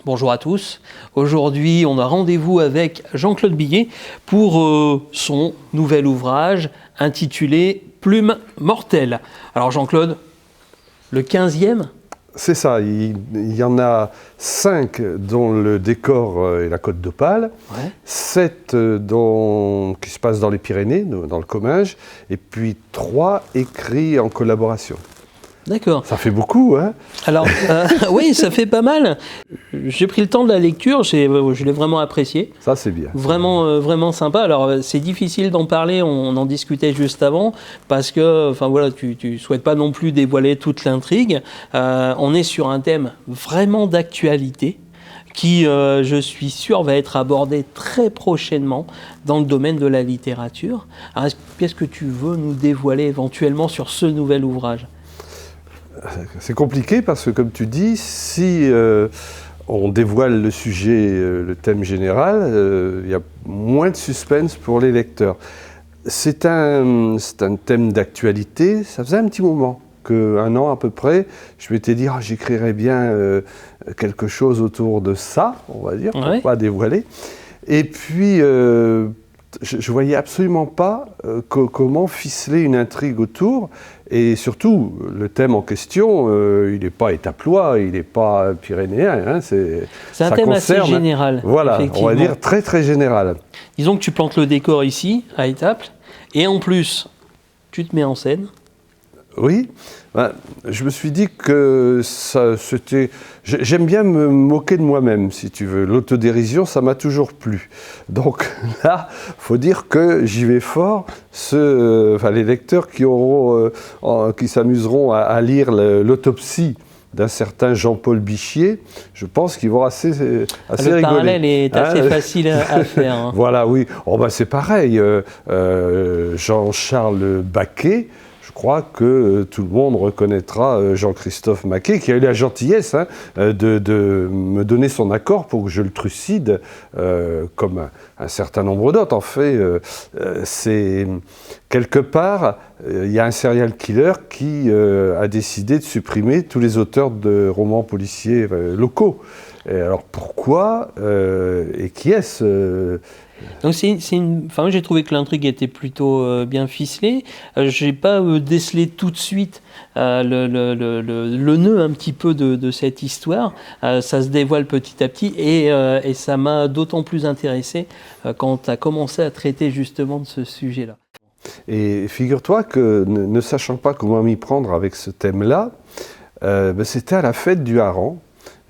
Bonjour à tous. Aujourd'hui, on a rendez-vous avec Jean-Claude Billet pour son nouvel ouvrage intitulé Plume mortelle. Alors Jean-Claude, le 15e ? C'est ça, il y en a 5 dont le décor est la Côte d'Opale, 7 qui se passent dans les Pyrénées, dans le Comminges, et puis 3 écrits en collaboration. D'accord. Ça fait beaucoup, hein ? Alors, oui, ça fait pas mal. J'ai pris le temps de la lecture, je l'ai vraiment apprécié. Ça, c'est bien. Vraiment, vraiment sympa. Alors, c'est difficile d'en parler, on en discutait juste avant, parce que, enfin voilà, tu souhaites pas non plus dévoiler toute l'intrigue. On est sur un thème vraiment d'actualité, qui, je suis sûr, va être abordé très prochainement dans le domaine de la littérature. Alors, qu'est-ce que tu veux nous dévoiler éventuellement sur ce nouvel ouvrage ? C'est compliqué parce que, comme tu dis, si on dévoile le sujet, le thème général, il y a moins de suspense pour les lecteurs. C'est un thème d'actualité. Ça faisait un petit moment, un an à peu près, je m'étais dit j'écrirais bien quelque chose autour de ça, on va dire, pour ne pas dévoiler. Et puis, je ne voyais absolument pas comment ficeler une intrigue autour. Et surtout, le thème en question, il n'est pas étaplois, il n'est pas pyrénéen. Hein, c'est un thème assez général. Voilà, on va dire très très général. Disons que tu plantes le décor ici, à Étaples, et en plus, tu te mets en scène. Oui, je me suis dit que c'était... J'aime bien me moquer de moi-même, si tu veux. L'autodérision, ça m'a toujours plu. Donc là, il faut dire que j'y vais fort. Les lecteurs qui s'amuseront à lire l'autopsie d'un certain Jean-Paul Bichier, je pense qu'ils vont assez rigoler. Le parallèle est assez facile à faire. Hein. Voilà, oui. C'est pareil. Jean-Charles Baquet, je crois que tout le monde reconnaîtra Jean-Christophe Maquet, qui a eu la gentillesse de me donner son accord pour que je le trucide, comme un certain nombre d'autres. En fait, c'est quelque part, il y a un serial killer qui a décidé de supprimer tous les auteurs de romans policiers locaux. Et alors pourquoi et qui est-ce Donc j'ai trouvé que l'intrigue était plutôt bien ficelée. J'ai pas décelé tout de suite le nœud un petit peu de cette histoire. Ça se dévoile petit à petit et ça m'a d'autant plus intéressé quand tu as commencé à traiter justement de ce sujet-là. Et figure-toi que ne sachant pas comment m'y prendre avec ce thème-là, c'était à la fête du hareng.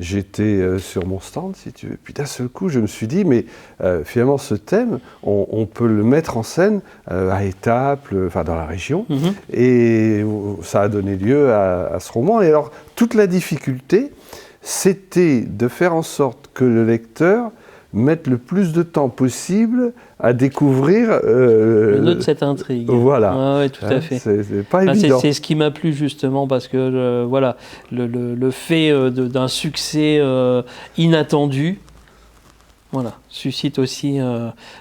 J'étais sur mon stand, si tu veux. Puis d'un seul coup, je me suis dit, mais finalement, ce thème, on peut le mettre en scène à Étaples, dans la région. Et ça a donné lieu à ce roman. Et alors, toute la difficulté, c'était de faire en sorte que le lecteur mette le plus de temps possible à découvrir le nœud de cette intrigue. Voilà. Oui, tout à fait. C'est pas évident. C'est ce qui m'a plu justement parce que le fait d'un succès inattendu, suscite aussi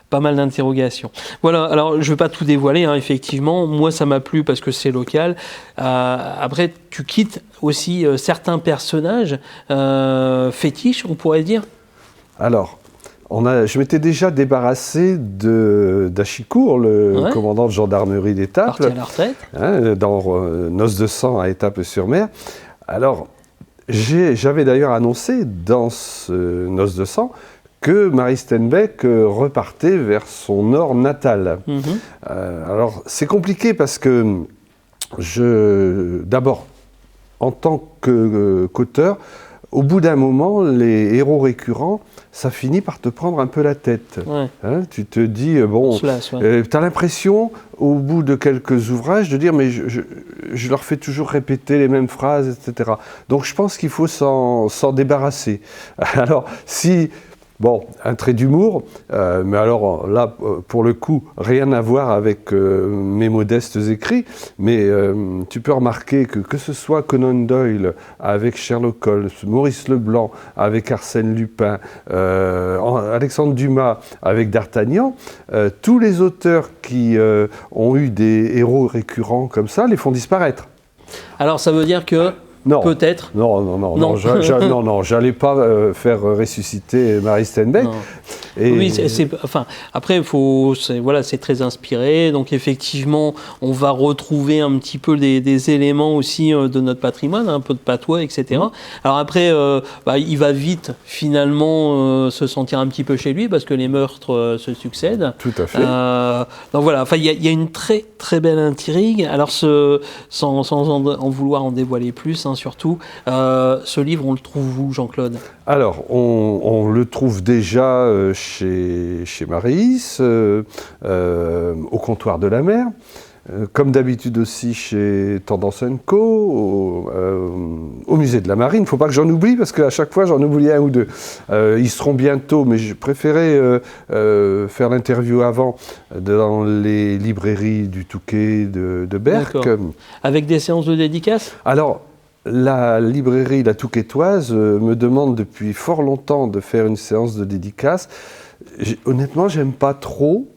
pas mal d'interrogations. Voilà, alors je ne vais pas tout dévoiler, effectivement. Moi, ça m'a plu parce que c'est local. Après, tu quittes aussi certains personnages fétiches, on pourrait dire. Alors, je m'étais déjà débarrassé d'Achicourt, le commandant de gendarmerie d'Étaples. Parti à la retraite. Dans Noces de sang à Étaples-sur-Mer. Alors, j'avais d'ailleurs annoncé dans ce Noces de sang que Marie Steenbeck repartait vers son nord natal. Alors, c'est compliqué parce que d'abord, en tant qu'auteur, au bout d'un moment, les héros récurrents, ça finit par te prendre un peu la tête. Tu te dis, tu as l'impression, au bout de quelques ouvrages, de dire, mais je leur fais toujours répéter les mêmes phrases, etc. Donc je pense qu'il faut s'en débarrasser. Alors, si Bon, un trait d'humour, mais alors là, pour le coup, rien à voir avec mes modestes écrits, mais tu peux remarquer que ce soit Conan Doyle avec Sherlock Holmes, Maurice Leblanc avec Arsène Lupin, Alexandre Dumas avec D'Artagnan, tous les auteurs qui ont eu des héros récurrents comme ça les font disparaître. Alors ça veut dire que Non. peut-être. Non, j'allais pas faire ressusciter Mary Steenbeck. Non. Et Oui, enfin, après, voilà, c'est très inspiré. Donc, effectivement, on va retrouver un petit peu des éléments aussi de notre patrimoine, un peu de patois, etc. Alors après, il va vite, finalement, se sentir un petit peu chez lui parce que les meurtres se succèdent. Tout à fait. Donc voilà, enfin, il y a une très, très belle intrigue. Alors, sans en vouloir en dévoiler plus, hein, surtout, ce livre, on le trouve où, Jean-Claude ? Alors, on le trouve déjà chez Maris, au comptoir de la mer, comme d'habitude aussi chez Tendance & Co, au musée de la Marine. Il ne faut pas que j'en oublie, parce qu'à chaque fois, j'en oublie un ou deux. Ils seront bientôt, mais je préférais faire l'interview avant, dans les librairies du Touquet de Berck. Avec des séances de dédicaces ? Alors, la librairie La Touquetoise me demande depuis fort longtemps de faire une séance de dédicace. Honnêtement, j'aime pas trop.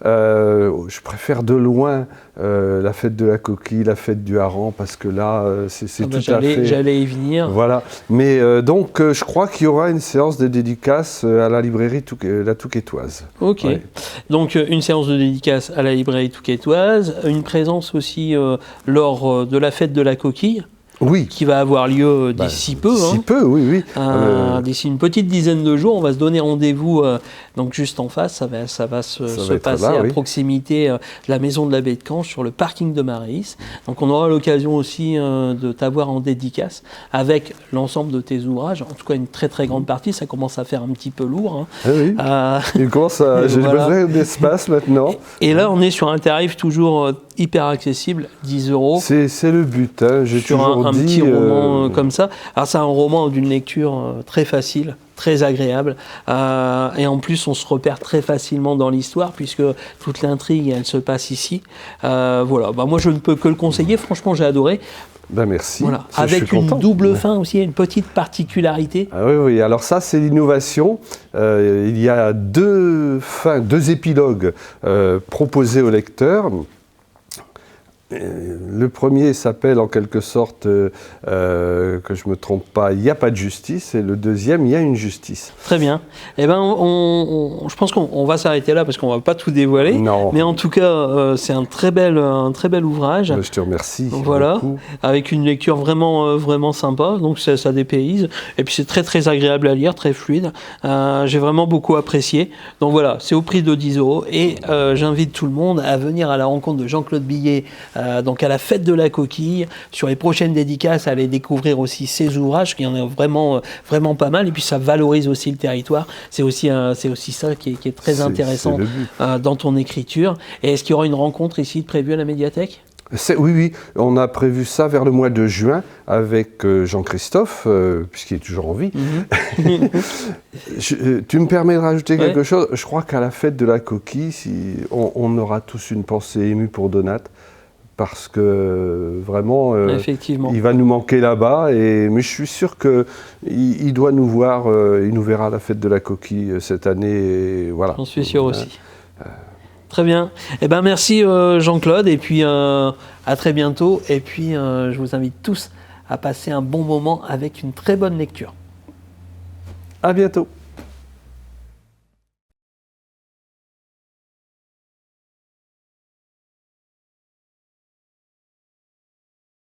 Je préfère de loin la fête de la coquille, la fête du hareng, parce que là, c'est tout à fait... J'allais y venir. Voilà. Mais donc, je crois qu'il y aura une séance de dédicace à la librairie La Touquetoise. Ok. Ouais. Donc, une séance de dédicace à la librairie Touquetoise, une présence aussi lors de la fête de la coquille. Oui. Qui va avoir lieu d'ici peu. D'ici peu, oui. D'ici une petite dizaine de jours, on va se donner rendez-vous donc juste en face. Ça va se passer à proximité de la maison de la baie de Caen, sur le parking de Maris. Donc on aura l'occasion aussi de t'avoir en dédicace avec l'ensemble de tes ouvrages. En tout cas, une très très grande partie. Ça commence à faire un petit peu lourd. Ah oui. Il commence à... J'ai besoin d'espace maintenant. Et là, on est sur un tarif toujours hyper accessible, 10 €. C'est le but. Hein. J'ai toujours un petit roman comme ça. Alors c'est un roman d'une lecture très facile, très agréable, et en plus on se repère très facilement dans l'histoire puisque toute l'intrigue elle se passe ici. Voilà, moi je ne peux que le conseiller. Franchement, j'ai adoré. Merci. Voilà. Avec une double fin aussi, une petite particularité. Ah oui. Alors ça, c'est l'innovation. Il y a deux épilogues proposés au lecteur. Le premier s'appelle en quelque sorte, que je ne me trompe pas, il n'y a pas de justice, et le deuxième, il y a une justice. Très bien. Eh ben, je pense qu'on va s'arrêter là parce qu'on ne va pas tout dévoiler. Non. Mais en tout cas, c'est un très bel ouvrage. Je te remercie. Voilà, beaucoup. Avec une lecture vraiment sympa. Donc ça dépayse. Et puis c'est très très agréable à lire, très fluide. J'ai vraiment beaucoup apprécié. Donc voilà, c'est au prix de 10 €. Et j'invite tout le monde à venir à la rencontre de Jean-Claude Billet. Donc à la fête de la coquille, sur les prochaines dédicaces, à aller découvrir aussi ses ouvrages, qu'il y en a vraiment pas mal, et puis ça valorise aussi le territoire. C'est aussi ça qui est très intéressant dans ton écriture. Et est-ce qu'il y aura une rencontre ici prévue à la médiathèque ? Oui, on a prévu ça vers le mois de juin avec Jean-Christophe, puisqu'il est toujours en vie. Tu me permets de rajouter quelque chose ? Je crois qu'à la fête de la coquille, on aura tous une pensée émue pour Donat, parce que vraiment, il va nous manquer là-bas. Mais je suis sûr qu'il doit nous voir, il nous verra à la fête de la coquille cette année. Et voilà. J'en suis sûr aussi. Très bien. Eh ben, merci Jean-Claude, et puis à très bientôt. Et puis je vous invite tous à passer un bon moment avec une très bonne lecture. À bientôt.